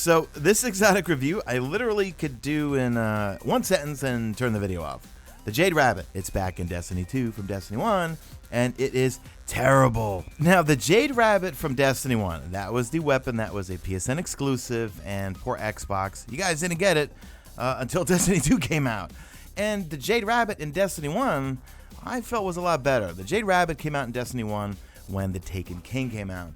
So this exotic review, I literally could do in one sentence and turn the video off. The Jade Rabbit, it's back in Destiny 2 from Destiny 1, and it is terrible. Now, the Jade Rabbit from Destiny 1, that was the weapon that was a PSN exclusive, and poor Xbox, you guys didn't get it until Destiny 2 came out. And the Jade Rabbit in Destiny 1, I felt was a lot better. The Jade Rabbit came out in Destiny 1 when the Taken King came out.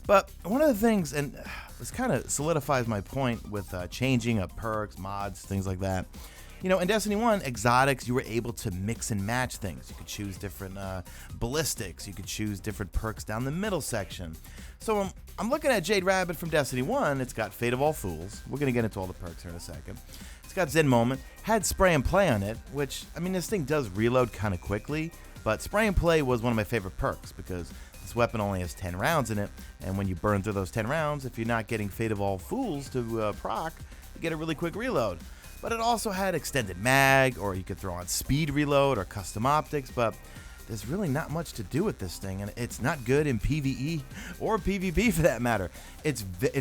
But one of the things, and this kind of solidifies my point with changing up perks, mods, things like that. You know, in Destiny 1, exotics, you were able to mix and match things. You could choose different ballistics. You could choose different perks down the middle section. So I'm looking at Jade Rabbit from Destiny 1. It's got Fate of All Fools. We're going to get into all the perks here in a second. It's got Zen Moment. Had Spray and Play on it, which, I mean, this thing does reload kind of quickly. But Spray and Play was one of my favorite perks because this weapon only has 10 rounds in it. And when you burn through those 10 rounds, if you're not getting Fate of All Fools to proc, you get a really quick reload. But it also had extended mag, or you could throw on speed reload or custom optics, but there's really not much to do with this thing, and it's not good in PvE or PvP for that matter. It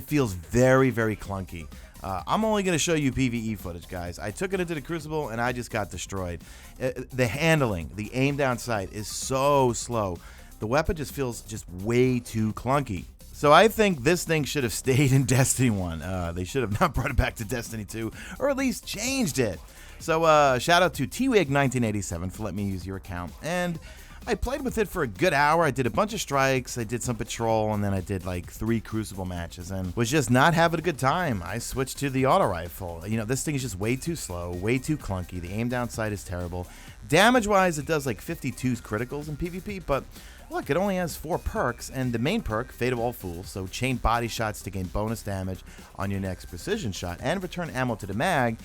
feels very, very clunky. I'm only going to show you PvE footage, guys. I took it into the Crucible, and I just got destroyed. The handling, the aim down sight is so slow. The weapon just feels just way too clunky. So I think this thing should have stayed in Destiny 1. They should have not brought it back to Destiny 2, or at least changed it. So shout out to TWig1987 for letting me use your account. And I played with it for a good hour. I did a bunch of strikes, I did some patrol, and then I did like 3 Crucible matches and was just not having a good time. I switched to the auto rifle. You know, this thing is just way too slow, way too clunky. The aim down sight is terrible. Damage-wise, it does like 52 criticals in PvP, but look, it only has 4 perks, and the main perk, Fate of All Fools, so chain body shots to gain bonus damage on your next precision shot and return ammo to the mag.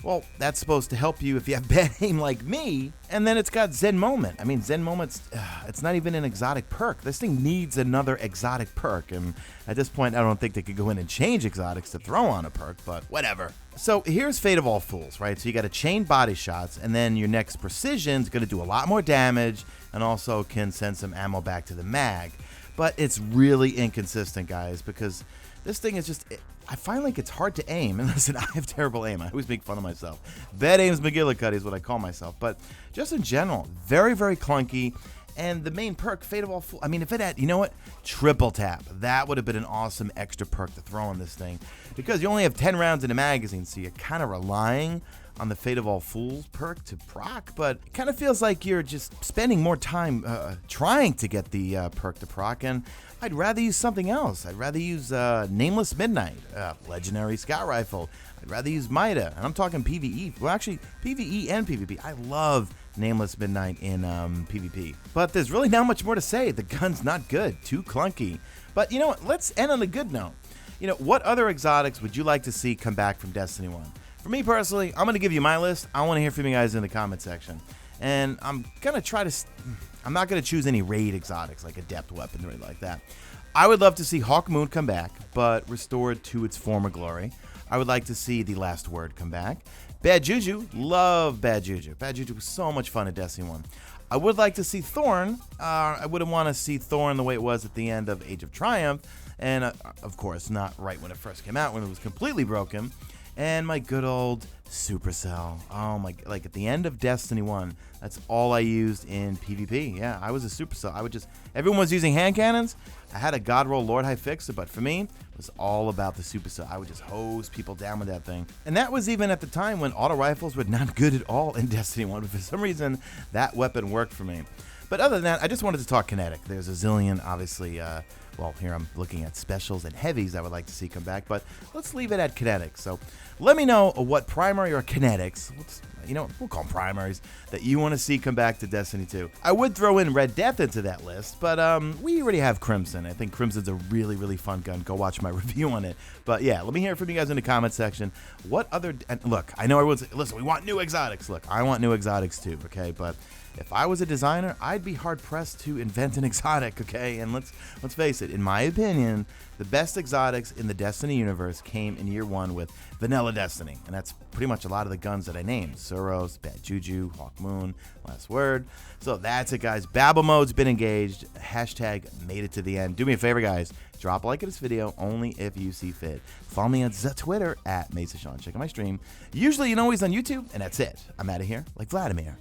Well, that's supposed to help you if you have bad aim like me. And then it's got Zen Moment. I mean, Zen Moment's, it's not even an exotic perk. This thing needs another exotic perk, and at this point, I don't think they could go in and change exotics to throw on a perk, but whatever. So here's Fate of All Fools, right? So you got to chain body shots, and then your next precision's going to do a lot more damage, and also can send some ammo back to the mag. But it's really inconsistent, guys, because this thing is just, I find like it's hard to aim. And listen, I have terrible aim. I always make fun of myself. Bad aim's McGillicuddy is what I call myself. But just in general, very, very clunky. And the main perk, Fate of All Fools, I mean, if it had, you know what? Triple tap. That would have been an awesome extra perk to throw on this thing. Because you only have 10 rounds in a magazine, so you're kind of relying on the Fate of All Fools perk to proc, but it kind of feels like you're just spending more time trying to get the perk to proc, and I'd rather use something else. I'd rather use Nameless Midnight, Legendary Scout Rifle. I'd rather use Mida, and I'm talking PvE. Well, actually, PvE and PvP. I love Nameless Midnight in PvP. But there's really not much more to say. The gun's not good. Too clunky. But you know what? Let's end on a good note. You know, what other exotics would you like to see come back from Destiny 1? For me personally, I'm going to give you my list. I want to hear from you guys in the comment section. And I'm going to try to, I'm not going to choose any raid exotics like adept weapons or anything like that. I would love to see Hawk Moon come back, but restored to its former glory. I would like to see The Last Word come back. Bad Juju, love Bad Juju. Bad Juju was so much fun at Destiny 1. I would like to see Thorn. I wouldn't want to see Thorn the way it was at the end of Age of Triumph. And of course, not right when it first came out, when it was completely broken. And my good old Supercell. Oh my, like at the end of Destiny 1, that's all I used in PvP. Yeah, I was a Supercell. I would just, everyone was using hand cannons. I had a God Roll Lord High Fixer, but for me, it was all about the Supercell. I would just hose people down with that thing. And that was even at the time when auto rifles were not good at all in Destiny 1, but for some reason, that weapon worked for me. But other than that, I just wanted to talk kinetic. There's a zillion, obviously, well, here I'm looking at specials and heavies I would like to see come back, but let's leave it at kinetic. So let me know what primary or kinetics, you know, we'll call them primaries, that you want to see come back to Destiny 2. I would throw in Red Death into that list, but we already have Crimson. I think Crimson's a really, really fun gun. Go watch my review on it. But yeah, let me hear from you guys in the comment section. What other, and look, I know everyone's, listen, we want new exotics. Look, I want new exotics too, okay? But if I was a designer, I'd be hard-pressed to invent an exotic, okay? And let's face it. face it, in my opinion, the best exotics in the Destiny universe came in year 1 with Vanilla Destiny. And that's pretty much a lot of the guns that I named. Suros, Bad Juju, Hawk Moon, Last Word. So that's it, guys. Babel mode's been engaged. Hashtag made it to the end. Do me a favor, guys. Drop a like of this video only if you see fit. Follow me on Twitter at Mesa Sean. Check out my stream. Usually, always on YouTube. And that's it. I'm out of here like Vladimir.